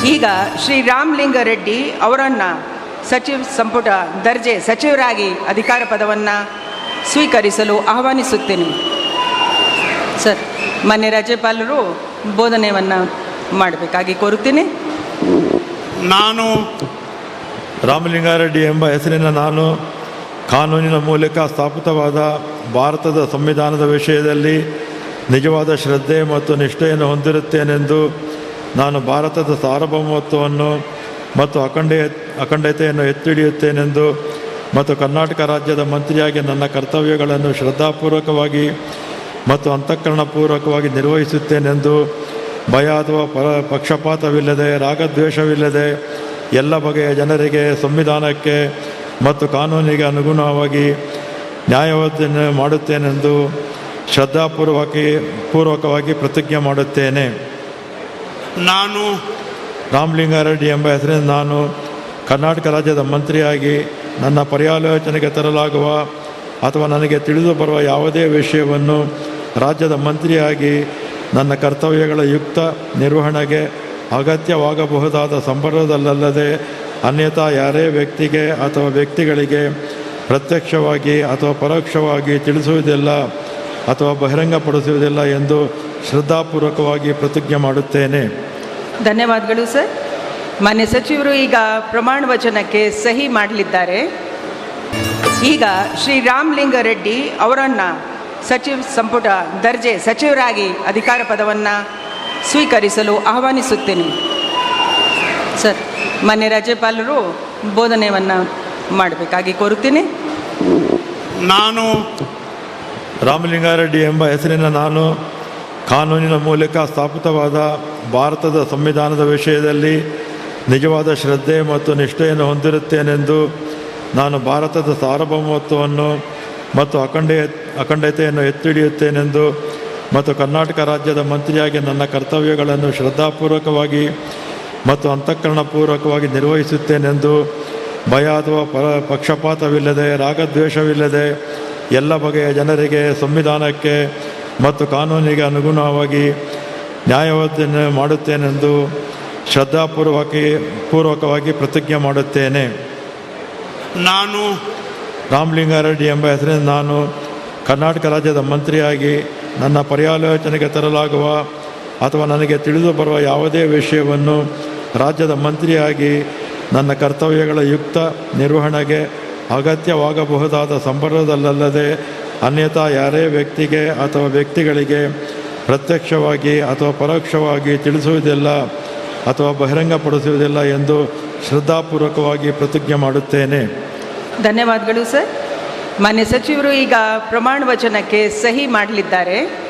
ಈಗ ಶ್ರೀ ರಾಮಲಿಂಗಾರೆಡ್ಡಿ ಅವರನ್ನು ಸಚಿವ ಸಂಪುಟ ದರ್ಜೆ ಸಚಿವರಾಗಿ ಅಧಿಕಾರ ಪದವನ್ನು ಸ್ವೀಕರಿಸಲು ಆಹ್ವಾನಿಸುತ್ತೇನೆ. ಸರ್, ಮಾನ್ಯ ರಾಜ್ಯಪಾಲರು ಬೋಧನೆಯನ್ನು ಮಾಡಬೇಕಾಗಿ ಕೋರುತ್ತೇನೆ. ನಾನು ರಾಮಲಿಂಗಾರೆಡ್ಡಿ ಎಂಬ ಹೆಸರಿನ ನಾನು ಕಾನೂನಿನ ಮೂಲಕ ಸ್ಥಾಪಿತವಾದ ಭಾರತದ ಸಂವಿಧಾನದ ವಿಷಯದಲ್ಲಿ ನಿಜವಾದ ಶ್ರದ್ಧೆ ಮತ್ತು ನಿಷ್ಠೆಯನ್ನು ಹೊಂದಿರುತ್ತೇನೆಂದು ನಾನು ಭಾರತದ ಸಾರ್ವಭೌಮತ್ವವನ್ನು ಮತ್ತು ಅಖಂಡತೆಯನ್ನು ಎತ್ತಿ ಹಿಡಿಯುತ್ತೇನೆಂದು ಮತ್ತು ಕರ್ನಾಟಕ ರಾಜ್ಯದ ಮಂತ್ರಿಯಾಗಿ ನನ್ನ ಕರ್ತವ್ಯಗಳನ್ನು ಶ್ರದ್ಧಾಪೂರ್ವಕವಾಗಿ ಮತ್ತು ಅಂತಃಕರಣಪೂರ್ವಕವಾಗಿ ನಿರ್ವಹಿಸುತ್ತೇನೆಂದು ಭಯ ಅಥವಾ ಪಕ್ಷಪಾತವಿಲ್ಲದೆ ರಾಗದ್ವೇಷವಿಲ್ಲದೆ ಎಲ್ಲ ಬಗೆಯ ಜನರಿಗೆ ಸಂವಿಧಾನಕ್ಕೆ ಮತ್ತು ಕಾನೂನಿಗೆ ಅನುಗುಣವಾಗಿ ನ್ಯಾಯವನ್ನು ಮಾಡುತ್ತೇನೆಂದು ಶ್ರದ್ಧಾಪೂರ್ವಕವಾಗಿ ಪ್ರತಿಜ್ಞೆ ಮಾಡುತ್ತೇನೆ. ನಾನು ರಾಮಲಿಂಗಾರೆಡ್ಡಿ ಎಂಬ ಹೆಸರಿನ ನಾನು ಕರ್ನಾಟಕ ರಾಜ್ಯದ ಮಂತ್ರಿಯಾಗಿ ನನ್ನ ಪರ್ಯಾಲೋಚನೆಗೆ ತರಲಾಗುವ ಅಥವಾ ನನಗೆ ತಿಳಿದು ಬರುವ ಯಾವುದೇ ವಿಷಯವನ್ನು ರಾಜ್ಯದ ಮಂತ್ರಿಯಾಗಿ ನನ್ನ ಕರ್ತವ್ಯಗಳ ಯುಕ್ತ ನಿರ್ವಹಣೆಗೆ ಅಗತ್ಯವಾಗಬಹುದಾದ ಸಂದರ್ಭದಲ್ಲದೆ ಅನ್ಯಥಾ ಯಾರೇ ವ್ಯಕ್ತಿಗೆ ಅಥವಾ ವ್ಯಕ್ತಿಗಳಿಗೆ ಪ್ರತ್ಯಕ್ಷವಾಗಿ ಅಥವಾ ಪರೋಕ್ಷವಾಗಿ ತಿಳಿಸುವುದಿಲ್ಲ ಅಥವಾ ಬಹಿರಂಗಪಡಿಸುವುದಿಲ್ಲ ಎಂದು ಶ್ರದ್ಧಾಪೂರ್ವಕವಾಗಿ ಪ್ರತಿಜ್ಞೆ ಮಾಡುತ್ತೇನೆ. ಧನ್ಯವಾದಗಳು ಸರ್. ಮಾನ್ಯ ಸಚಿವರು ಈಗ ಪ್ರಮಾಣ ವಚನಕ್ಕೆ ಸಹಿ ಮಾಡಲಿದ್ದಾರೆ. ಈಗ ಶ್ರೀ ರಾಮಲಿಂಗಾರೆಡ್ಡಿ ಅವರನ್ನು ಸಚಿವ ಸಂಪುಟ ದರ್ಜೆ ಸಚಿವರಾಗಿ ಅಧಿಕಾರ ಪದವನ್ನು ಸ್ವೀಕರಿಸಲು ಆಹ್ವಾನಿಸುತ್ತೇನೆ. ಸರ್, ಮಾನ್ಯ ರಾಜ್ಯಪಾಲರು ಬೋಧನೆಯನ್ನು ಮಾಡಬೇಕಾಗಿ ಕೋರುತ್ತೇನೆ. ನಾನು ರಾಮಲಿಂಗಾರೆಡ್ಡಿ ಎಂಬ ಹೆಸರಿನ ನಾನು ಕಾನೂನಿನ ಮೂಲಕ ಸ್ಥಾಪಿತವಾದ ಭಾರತದ ಸಂವಿಧಾನದ ವಿಷಯದಲ್ಲಿ ನಿಜವಾದ ಶ್ರದ್ಧೆ ಮತ್ತು ನಿಷ್ಠೆಯನ್ನು ಹೊಂದಿರುತ್ತೇನೆಂದು ನಾನು ಭಾರತದ ಸಾರ್ವಭೌಮತ್ವವನ್ನು ಮತ್ತು ಅಖಂಡತೆಯನ್ನು ಎತ್ತಿ ಹಿಡಿಯುತ್ತೇನೆಂದು ಮತ್ತು ಕರ್ನಾಟಕ ರಾಜ್ಯದ ಮಂತ್ರಿಯಾಗಿ ನನ್ನ ಕರ್ತವ್ಯಗಳನ್ನು ಶ್ರದ್ಧಾಪೂರ್ವಕವಾಗಿ ಮತ್ತು ಅಂತಃಕರಣಪೂರ್ವಕವಾಗಿ ನಿರ್ವಹಿಸುತ್ತೇನೆಂದು ಭಯ ಅಥವಾ ಪಕ್ಷಪಾತವಿಲ್ಲದೆ ರಾಗದ್ವೇಷವಿಲ್ಲದೆ ಎಲ್ಲ ಬಗೆಯ ಜನರಿಗೆ ಸಂವಿಧಾನಕ್ಕೆ ಮತ್ತು ಕಾನೂನಿಗೆ ಅನುಗುಣವಾಗಿ ನ್ಯಾಯವನ್ನು ಮಾಡುತ್ತೇನೆಂದು ಶ್ರದ್ಧಾಪೂರ್ವಕವಾಗಿ ಪ್ರತಿಜ್ಞೆ ಮಾಡುತ್ತೇನೆ. ನಾನು ರಾಮಲಿಂಗಾರೆಡ್ಡಿ ಎಂಬ ಹೆಸರಿನ ನಾನು ಕರ್ನಾಟಕ ರಾಜ್ಯದ ಮಂತ್ರಿಯಾಗಿ ನನ್ನ ಪರ್ಯಾಲೋಚನೆಗೆ ತರಲಾಗುವ ಅಥವಾ ನನಗೆ ತಿಳಿದು ಬರುವ ಯಾವುದೇ ವಿಷಯವನ್ನು ರಾಜ್ಯದ ಮಂತ್ರಿಯಾಗಿ ನನ್ನ ಕರ್ತವ್ಯಗಳ ಯುಕ್ತ ನಿರ್ವಹಣೆಗೆ ಅಗತ್ಯವಾಗಬಹುದಾದ ಸಂದರ್ಭದಲ್ಲದೆ ಅನ್ಯಥಾ ಯಾರೇ ವ್ಯಕ್ತಿಗೆ ಅಥವಾ ವ್ಯಕ್ತಿಗಳಿಗೆ ಪ್ರತ್ಯಕ್ಷವಾಗಿ ಅಥವಾ ಪರೋಕ್ಷವಾಗಿ ತಿಳಿಸುವುದಿಲ್ಲ ಅಥವಾ ಬಹಿರಂಗಪಡಿಸುವುದಿಲ್ಲ ಎಂದು ಶ್ರದ್ಧಾಪೂರ್ವಕವಾಗಿ ಪ್ರತಿಜ್ಞೆ ಮಾಡುತ್ತೇನೆ. ಧನ್ಯವಾದಗಳು ಸರ್. ಮಾನ್ಯ ಸಚಿವರು ಈಗ ಪ್ರಮಾಣ ವಚನಕ್ಕೆ ಸಹಿ ಮಾಡಲಿದ್ದಾರೆ.